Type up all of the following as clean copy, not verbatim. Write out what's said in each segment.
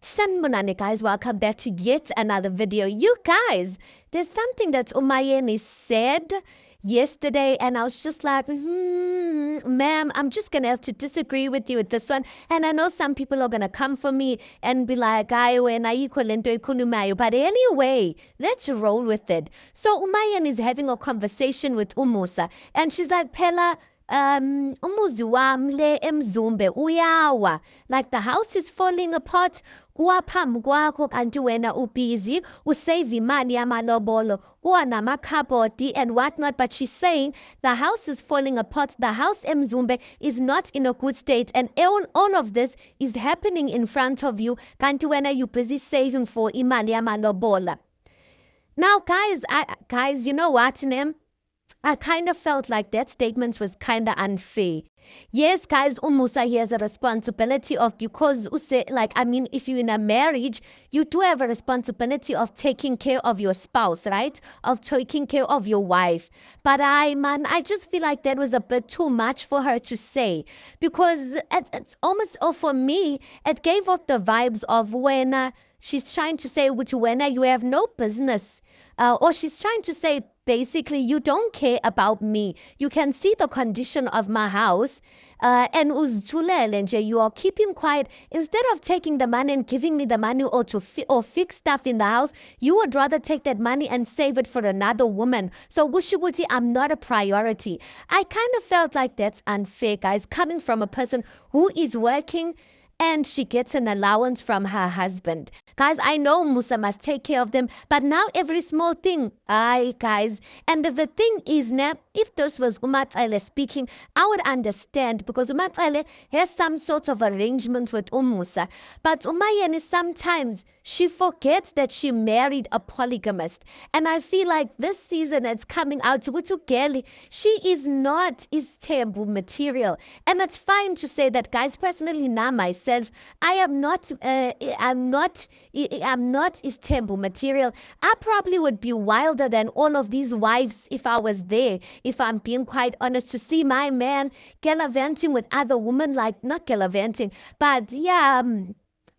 Sanibonani guys, welcome back to yet another video. You guys, there's something that Umayeni said yesterday and I was just like, ma'am, I'm just gonna have to disagree with you with this one. And I know some people are gonna come for me and be like, "Ay, wena ayikho lento ikhulumayo." But anyway, let's roll with it. So Umayeni is having a conversation with Umusa and she's like, Pella, umuzi wami le eMzumbe uyawa, like the house is falling apart. Kuwaphambi kwakho kanti wena ubusy usave imali yamalobolo kuwanamakhabhodi and whatnot. But she's saying the house is falling apart. The house eMzumbe is not in a good state, and all of this is happening in front of you kanti wena you busy saving for imali yamalobola. Now guys, you know what, Nem? I kind of felt like that statement was kind of unfair. Yes, guys, Umusa, he has a responsibility of, because if you're in a marriage, you do have a responsibility of taking care of your spouse, right? Of taking care of your wife. But I just feel like that was a bit too much for her to say, because it's almost, or for me, it gave off the vibes of when she's trying to say, which when you have no business, or she's trying to say, basically, you don't care about me. You can see the condition of my house. And you are keeping quiet. Instead of taking the money and giving me the money or fix stuff in the house, you would rather take that money and save it for another woman. So Wushiwuti, I'm not a priority. I kind of felt like that's unfair, guys, coming from a person who is working and she gets an allowance from her husband. Guys, I know Musa must take care of them, but now every small thing, guys. And the thing is now, if this was Umatsele speaking, I would understand, because Umatsele has some sort of arrangement with Umusa. But Umayeni, sometimes she forgets that she married a polygamist. And I feel like this season it's coming out to Utukeli, she is not Istembu material. And it's fine to say that, guys. Personally, now myself, I'm not Istembu material. I probably would be wilder than all of these wives if I was there, if I'm being quite honest, to see my man gallivanting with other women, like, not gallivanting, but yeah,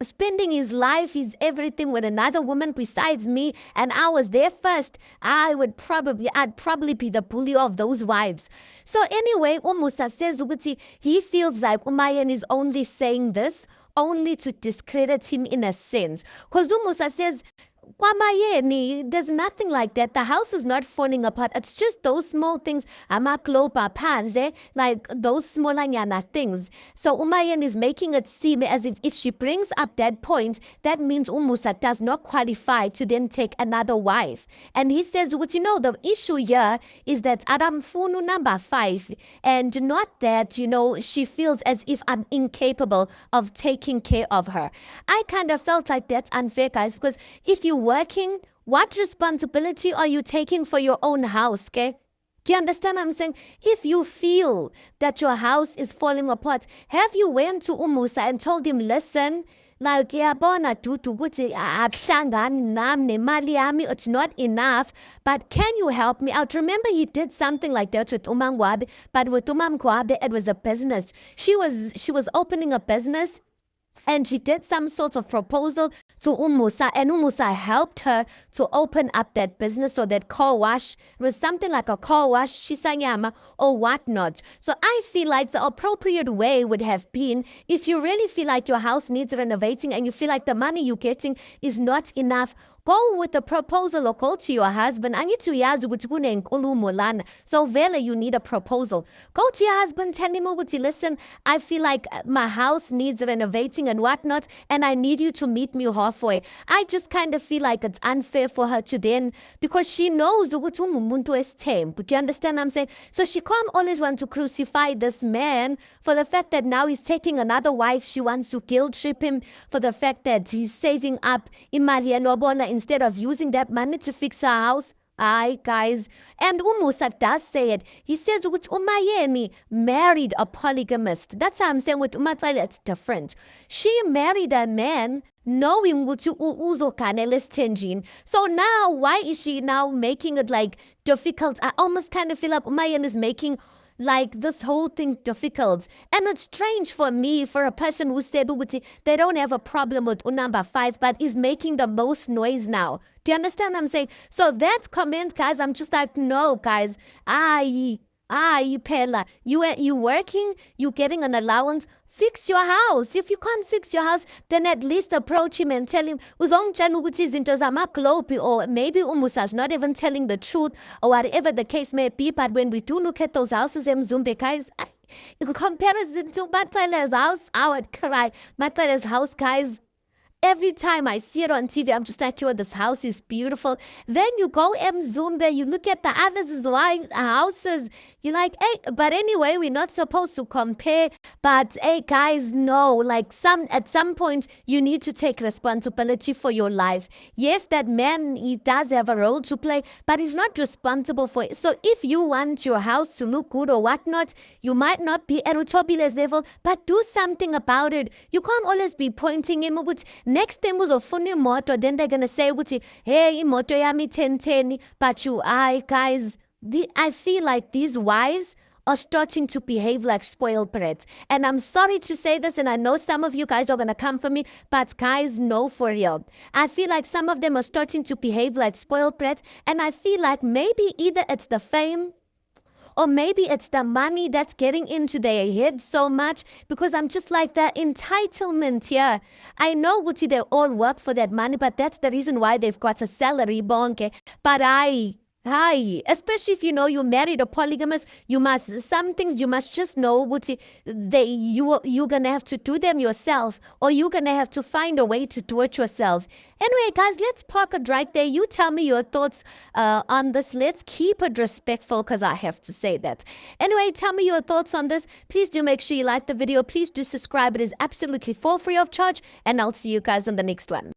spending his life, his everything with another woman besides me, and I was there first. I'd probably be the bully of those wives. So anyway, Umusa says he feels like Umayen is only saying this only to discredit him in a sense. Because Umusa says, Kwamayeni, there's nothing like that. The house is not falling apart. It's just those small things, amaklopa panze, like those smallanyana things. So Umayen is making it seem as if she brings up that point, that means Umusa does not qualify to then take another wife. And he says, the issue here is that Adam Funu number 5, and not that, she feels as if I'm incapable of taking care of her. I kind of felt like that's unfair, guys, because if you working, what responsibility are you taking for your own house, okay? Do you understand what I'm saying? If you feel that your house is falling apart, have you went to Umusa and told him, listen, like, it's not enough, but can you help me out? Remember, he did something like that with Umangwabe, but with Umangwabe, it was a business. She was opening a business, and she did some sort of proposal to Umusa, and Umusa helped her to open up that business or that car wash. It was something like a car wash, Shisanyama, or whatnot. So I feel like the appropriate way would have been, if you really feel like your house needs renovating and you feel like the money you're getting is not enough, go with the proposal or call to your husband. So vele, you need a proposal. Go to your husband, tell him, listen, I feel like my house needs renovating and whatnot, and I need you to meet me halfway. I just kind of feel like it's unfair for her to then, because she knows ukuthi umuntu esithembu. Do you understand what I'm saying? So she can't always want to crucify this man for the fact that now he's taking another wife. She wants to guilt trip him for the fact that he's saving up imali yanobona instead of using that money to fix her house. Aye, guys. And Umusa does say it. He says, with Umayeni married a polygamist. That's how I'm saying with Umatsale, it's different. She married a man knowing so now why is she now making it like difficult? I almost kind of feel like Umayeni is making like this whole thing difficult. And it's strange for me, for a person who said ukuthi they don't have a problem with number 5, but is making the most noise now. Do you understand what I'm saying? So that comment, guys, I'm just like, no, guys, Pella, you working, you getting an allowance. Fix your house. If you can't fix your house, then at least approach him and tell him, uzongitshela ukuthi izinto zamaglobe, or maybe umusa's not even telling the truth, or whatever the case may be. But when we do look at those houses in Mzumbe, guys, in comparison to Mataila's house, I would cry. Mataila's house, guys, every time I see it on TV, I'm just like, yo, this house is beautiful. Then you go Mzumbe, you look at the others' houses, you're like, hey, but anyway, we're not supposed to compare. But hey, guys, no, like at some point, you need to take responsibility for your life. Yes, that man, he does have a role to play, but he's not responsible for it. So if you want your house to look good or whatnot, you might not be at Utobile's level, but do something about it. You can't always be pointing him out. Next time uzofuna imoto, then they're gonna say ukuthi, hey, imoto yami 1010, but guys, I feel like these wives are starting to behave like spoiled brats. And I'm sorry to say this, and I know some of you guys are gonna come for me, but guys, no, for real. I feel like some of them are starting to behave like spoiled brats, and I feel like maybe either it's the fame, or maybe it's the money that's getting into their head so much, because I'm just like, the entitlement here. I know Wuti, they all work for that money, but that's the reason why they've got a salary, bonke. But especially if you know you're married or polygamous, some things you must just know Wuti, you're gonna have to do them yourself, or you're gonna have to find a way to do it yourself. Anyway, guys, let's park it right there. You tell me your thoughts on this. Let's keep it respectful, because I have to say that. Anyway, tell me your thoughts on this. Please do make sure you like the video. Please do subscribe. It is absolutely for free of charge, and I'll see you guys on the next one.